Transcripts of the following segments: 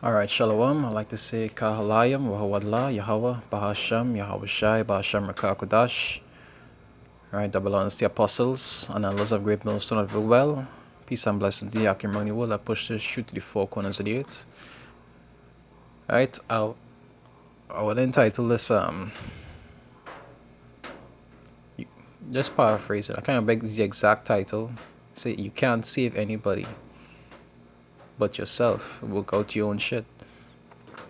Alright, Shalom. I'd like to say Kahalayam, Wahawadla, Yahweh, Bahasham, Yahweh Shai, Bahasham Rakakudash. Alright, that belongs to the apostles and the of great millstone of the well. Peace and blessings to the Akimani will that push this shoot to the four corners of the earth. Alright, I will entitle this just paraphrase it. I can't remember the exact title. Say you can't save anybody but yourself. Work out your own shit.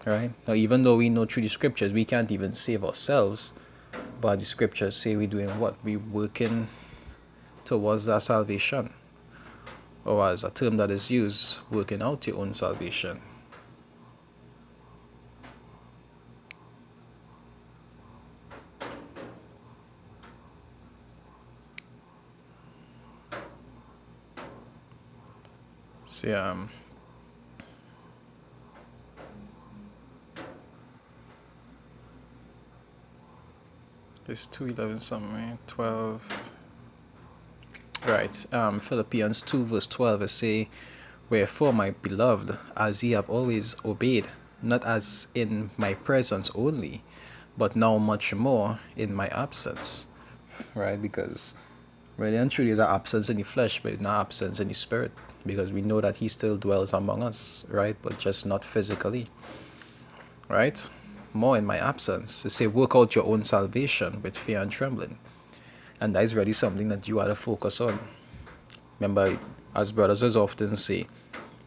Right? Now, even though we know through the scriptures we can't even save ourselves, but the scriptures say we're doing what? We're working towards our salvation. Or as a term that is used, working out your own salvation. See, it's 2:11 something, 12. Right. Philippians 2 verse 12 it say, "Wherefore, my beloved, as ye have always obeyed, not as in my presence only, but now much more in my absence." Right? Because really and truly is our absence in the flesh, but it's not absence in the spirit. Because we know that he still dwells among us, right? But just not physically. Right? More in my absence. To say, work out your own salvation with fear and trembling. And that is really something that you ought to focus on. Remember, as brothers as often say,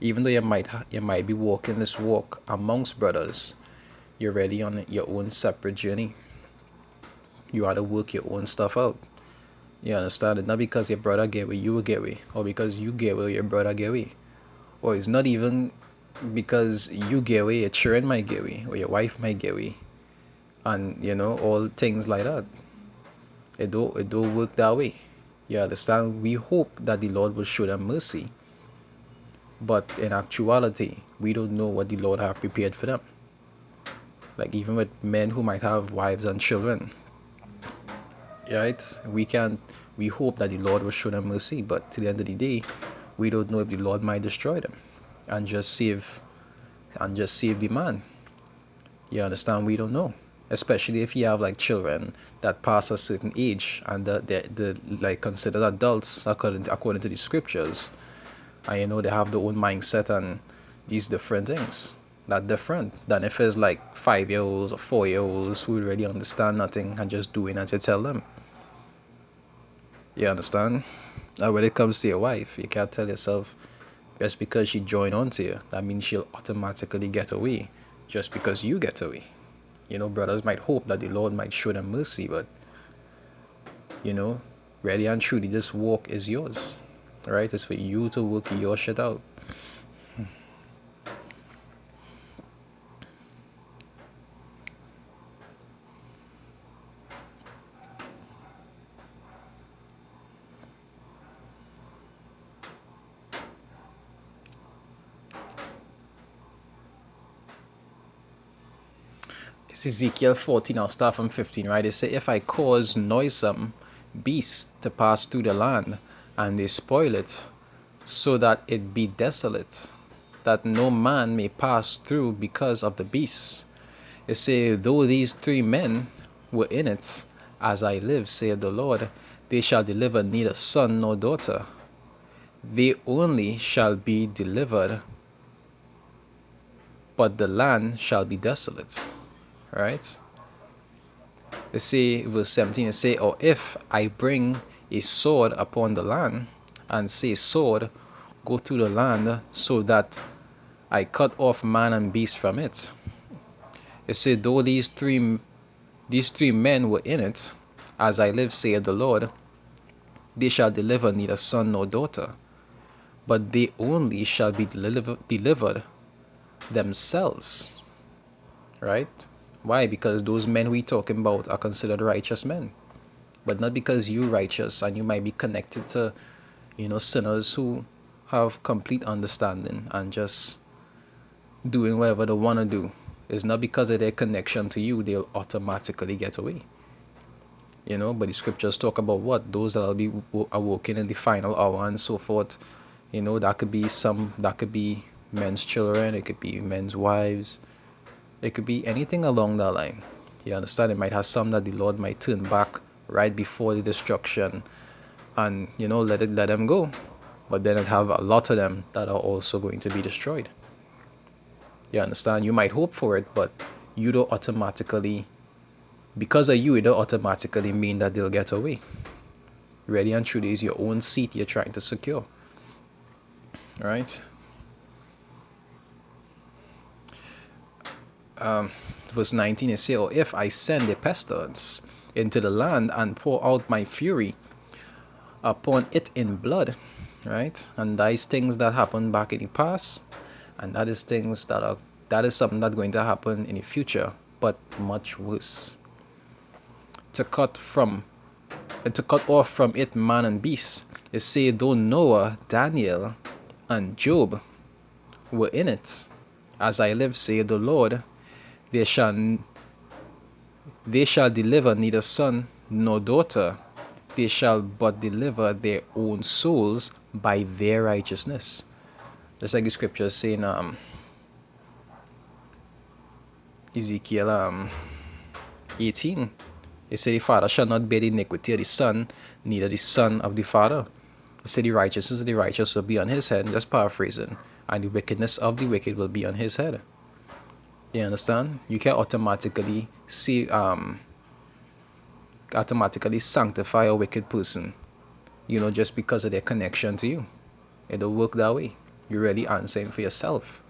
even though you might be walking this walk amongst brothers, you're really on your own separate journey. You ought to work your own stuff out. You understand it? Not because your brother get where you will get where, or because you get where your brother get where. Or it's not even because you get where your children might get where, or your wife might get where. And all things like that. It don't work that way. You understand? We hope that the Lord will show them mercy. But in actuality, we don't know what the Lord have prepared for them. Like even with men who might have wives and children. Right? We hope that the Lord will show them mercy, but to the end of the day, we don't know if the Lord might destroy them and just save the man. You understand? We don't know. Especially if you have like children that pass a certain age and they're like considered adults according to the scriptures, and they have their own mindset and these different things that different than if it's like 5-year-olds or 4-year-olds who really understand nothing and just doing as you tell them. You understand? Now when it comes to your wife, you can't tell yourself just because she joined onto you, that means she'll automatically get away just because you get away. Brothers might hope that the Lord might show them mercy, but really and truly, this walk is yours, right? It's for you to work your shit out. It's Ezekiel 14, I'll start from 15, right? It say, "If I cause noisome beasts to pass through the land, and they spoil it, so that it be desolate, that no man may pass through because of the beasts." It say, "Though these 3 men were in it, as I live, saith the Lord, they shall deliver neither son nor daughter. They only shall be delivered, but the land shall be desolate." Right? It say, verse 17, it say, "Or if I bring a sword upon the land, and say, sword, go through the land, so that I cut off man and beast from it." It said, "Though these three men were in it, as I live, saith the Lord, they shall deliver neither son nor daughter, but they only shall be delivered themselves." Right? Why? Because those men we talking about are considered righteous men. But not because you righteous and you might be connected to, sinners who have complete understanding and just doing whatever they want to do. It's not because of their connection to you, they'll automatically get away. But the scriptures talk about what? Those that will be awoken in the final hour and so forth. That could be men's children, it could be men's wives, it could be anything along that line. You understand? It might have some that the Lord might turn back right before the destruction and, let them go. But then it have a lot of them that are also going to be destroyed. You understand? You might hope for it, but you don't automatically, because of you, it don't automatically mean that they'll get away. Really and truly is your own seat you're trying to secure. All right? Verse 19 is say, or if I send a pestilence into the land and pour out my fury upon it in blood, right? And that is things that happened back in the past, and that is something that's going to happen in the future, but much worse. To cut off from it man and beast, it say though Noah, Daniel, and Job were in it, as I live, say the Lord, they shall deliver neither son nor daughter, they shall but deliver their own souls by their righteousness. Just like the scripture saying Ezekiel 18, it said the father shall not bear the iniquity of the son, neither the son of the father. It said the righteousness of the righteous will be on his head, just paraphrasing, and the wickedness of the wicked will be on his head. You understand? You can't automatically sanctify a wicked person, just because of their connection to you. It don't work that way. You're really answering for yourself.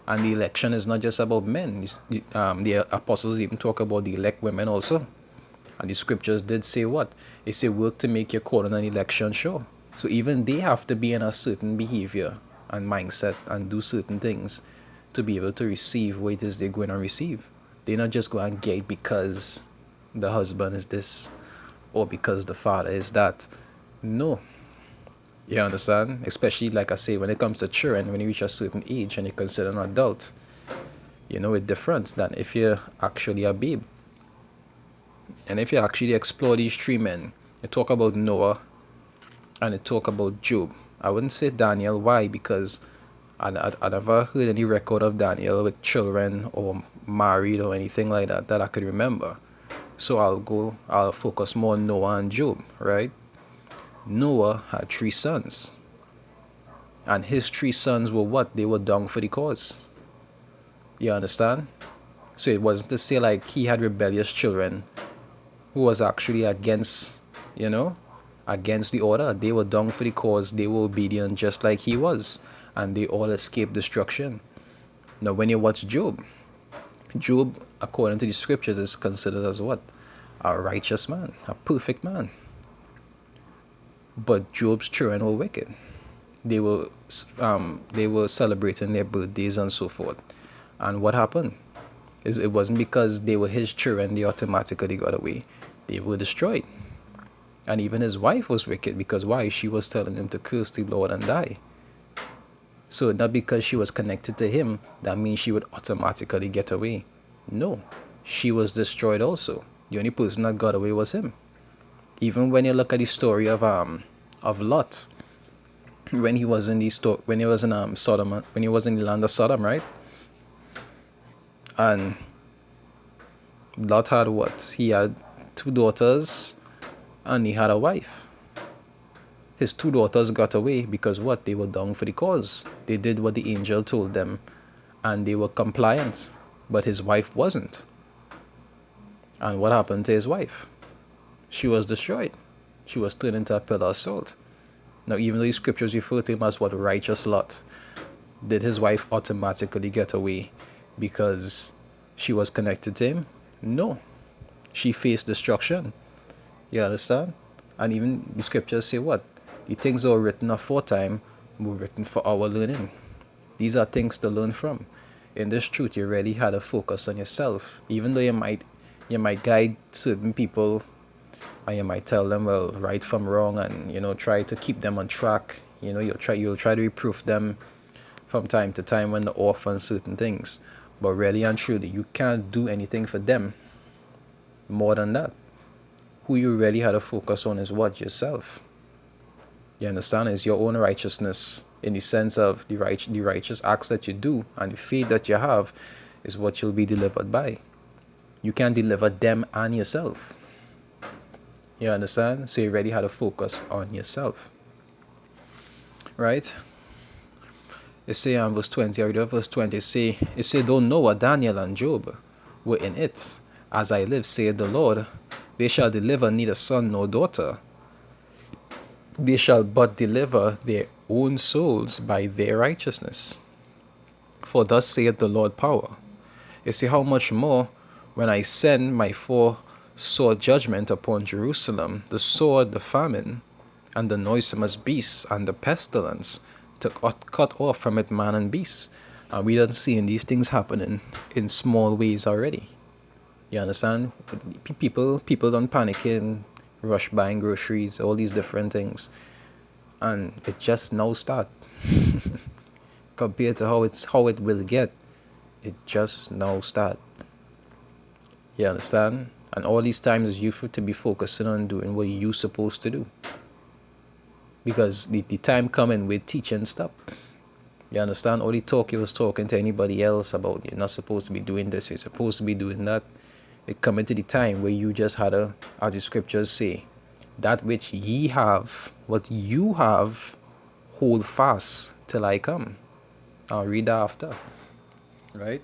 And the election is not just about men. The apostles even talk about the elect women also. And the scriptures did say what? They say work to make your calling and election sure. So even they have to be in a certain behavior and mindset and do certain things to be able to receive what it is they're going to receive. They're not just going to get because the husband is this or because the father is that. No. You understand? Especially, like I say, when it comes to children, when you reach a certain age and you're considered an adult, it's different than if you're actually a babe. And if you actually explore these three men, you talk about Noah and you talk about Job. I wouldn't say Daniel. Why? Because I never heard any record of Daniel with children or married or anything like that I could remember. So I'll focus more on Noah and Job, right? Noah had 3 sons. And his 3 sons were what? They were dung for the cause. You understand? So it wasn't to say like he had rebellious children who was actually against the order. They were dung for the cause. They were obedient just like he was. And they all escaped destruction. Now when you watch Job, according to the scriptures, is considered as what? A righteous man, a perfect man. But Job's children were wicked. They were celebrating their birthdays and so forth. And what happened? It wasn't because they were his children they automatically got away. They were destroyed. And even his wife was wicked because why? She was telling him to curse the Lord and die. So not because she was connected to him, that means she would automatically get away. No, she was destroyed also. The only person that got away was him. Even when you look at the story of Lot, when he was in Sodom, when he was in the land of Sodom, right? And Lot had what? He had 2 daughters, and he had a wife. His 2 daughters got away because what? They were down for the cause. They did what the angel told them, and they were compliant. But his wife wasn't. And what happened to his wife? She was destroyed. She was turned into a pillar of salt. Now, even though the scriptures refer to him as what? Righteous Lot, did his wife automatically get away because she was connected to him? No. She faced destruction. You understand? And even the scriptures say what? The things that were written aforetime were written for our learning. These are things to learn from. In this truth, you really had to focus on yourself. Even though you might guide certain people, and you might tell them, well, right from wrong, and try to keep them on track. You'll try to reproof them from time to time when they're off on certain things. But really and truly, you can't do anything for them more than that. Who you really had to focus on is what? Yourself. You understand? Is your own righteousness in the sense of the righteous acts that you do and the faith that you have is what you'll be delivered by. You can deliver them and yourself. You understand? So you already had to focus on yourself. Right? It say in verse 20, I read verse 20, it say, though Noah, Daniel, and Job were in it, as I live, saith the Lord, they shall deliver neither son nor daughter. They shall but deliver their own souls by their righteousness. For thus saith the Lord power. You see how much more when I send my four sword judgment upon Jerusalem, the sword, the famine, and the noisomest beasts, and the pestilence, to cut off from it man and beast. And we don't see these things happening in small ways already. You understand? People don't panicking, rush buying groceries, all these different things. And it just now start. Compared to how it will get, it just now start. You understand? And all these times is you to be focusing on doing what you supposed to do. Because the time coming with teaching stop. You understand? All the talk you was talking to anybody else about, you're not supposed to be doing this, you're supposed to be doing that. It coming to the time where you just had to, as the scriptures say, that which ye have, what you have, hold fast till I come. I'll read that after. Right?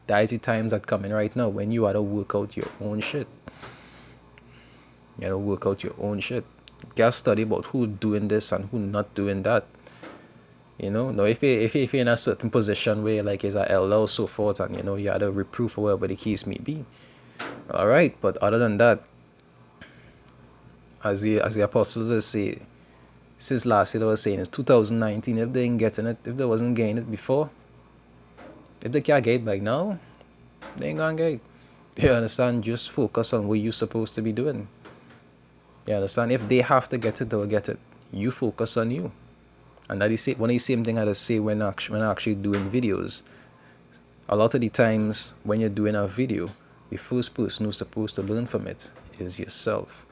That is the times that coming right now when you had to work out your own shit. You had to work out your own shit. You got to study about who doing this and who not doing that. You know, now if you're in a certain position where like is an elder or so forth, and you know you had a reproof or whatever the case may be, all right. But other than that, as the apostles say, since last year they were saying it's 2019. If they ain't getting it, if they wasn't getting it before, if they can't get it by now, they ain't gonna get it. You understand? Just focus on what you're supposed to be doing. You understand? If they have to get it, they'll get it. You focus on you. And that is one of the same thing I say when actually doing videos. A lot of the times when you're doing a video, the first person who's supposed to learn from it is yourself.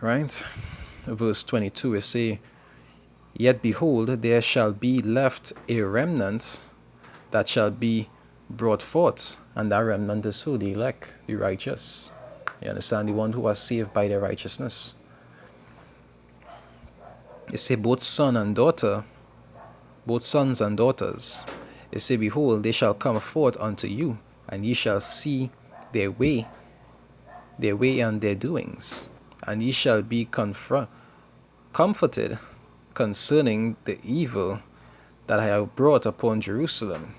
Right? Verse 22 it say, yet behold, there shall be left a remnant that shall be brought forth, and that remnant is who? The elect, the righteous. You understand? The one who are saved by their righteousness. It say both son and daughter, both sons and daughters. It say, behold, they shall come forth unto you, and ye shall see their way and their doings, and ye shall be comforted concerning the evil that I have brought upon Jerusalem,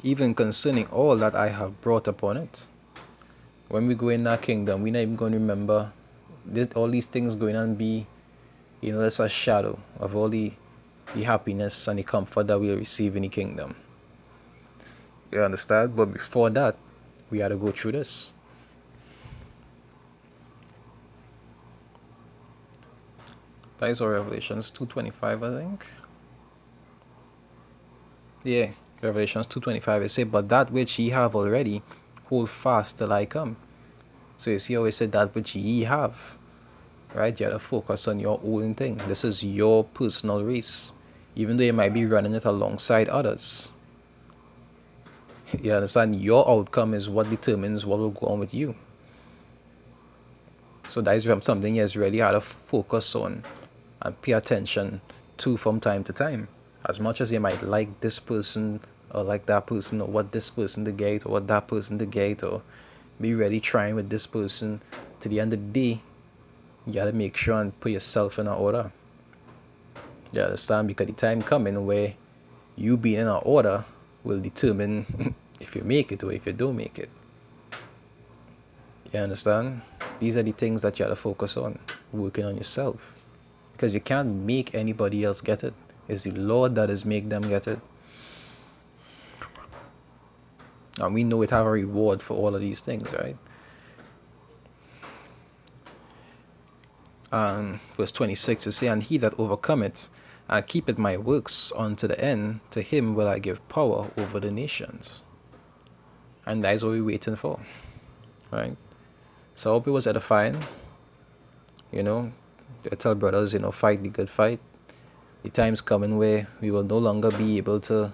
even concerning all that I have brought upon it. When we go in that kingdom, we're not even going to remember all these things going on be, you know, that's a shadow of all the happiness and the comfort that we'll receive in the kingdom. You understand? But before that, we had to go through this. That is our Revelations 2:25, I think. Yeah, Revelations 2:25. It says, but that which ye have already, hold fast till I come. So you see how it said that which ye have. Right? You have to focus on your own thing. This is your personal race. Even though you might be running it alongside others. You understand? Your outcome is what determines what will go on with you. So that is something you really have to focus on and pay attention to from time to time. As much as you might like this person or like that person, or what this person to get, or what that person to get, or be ready trying with this person, to the end of the day, you gotta make sure and put yourself in an order. You understand? Because the time coming where you being in an order will determine if you make it or if you don't make it. You understand? These are the things that you have to focus on, working on yourself. Because you can't make anybody else get it. It's the Lord that is make them get it. And we know it have a reward for all of these things, right? Verse 26 to say, and he that overcometh and keepeth my works unto the end, to him will I give power over the nations. And that is what we're waiting for, right? So I hope it was edifying. You know, I tell brothers, you know, fight the good fight. The time's coming where we will no longer be able to,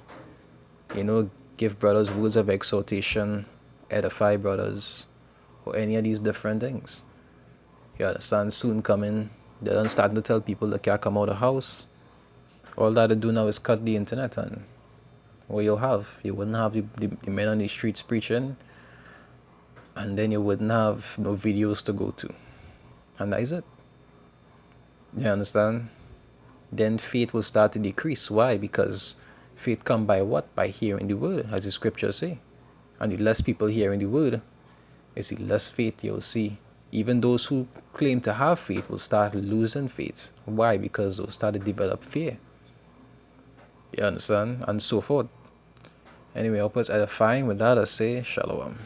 give brothers words of exhortation, edify brothers, or any of these different things. You understand? Soon coming, they're starting to tell people they can't come out of the house. All that they do now is cut the internet, and what you wouldn't have the men on the streets preaching, and then you wouldn't have no videos to go to. And that is it. You understand? Then faith will start to decrease. Why? Because faith come by what? By hearing the word, as the scriptures say. And the less people hearing the word, is the less faith you'll see. Even those who claim to have faith will start losing faith. Why? Because they'll start to develop fear. You understand? And so forth. Anyway, I hope it's edifying. With that, I say shalom.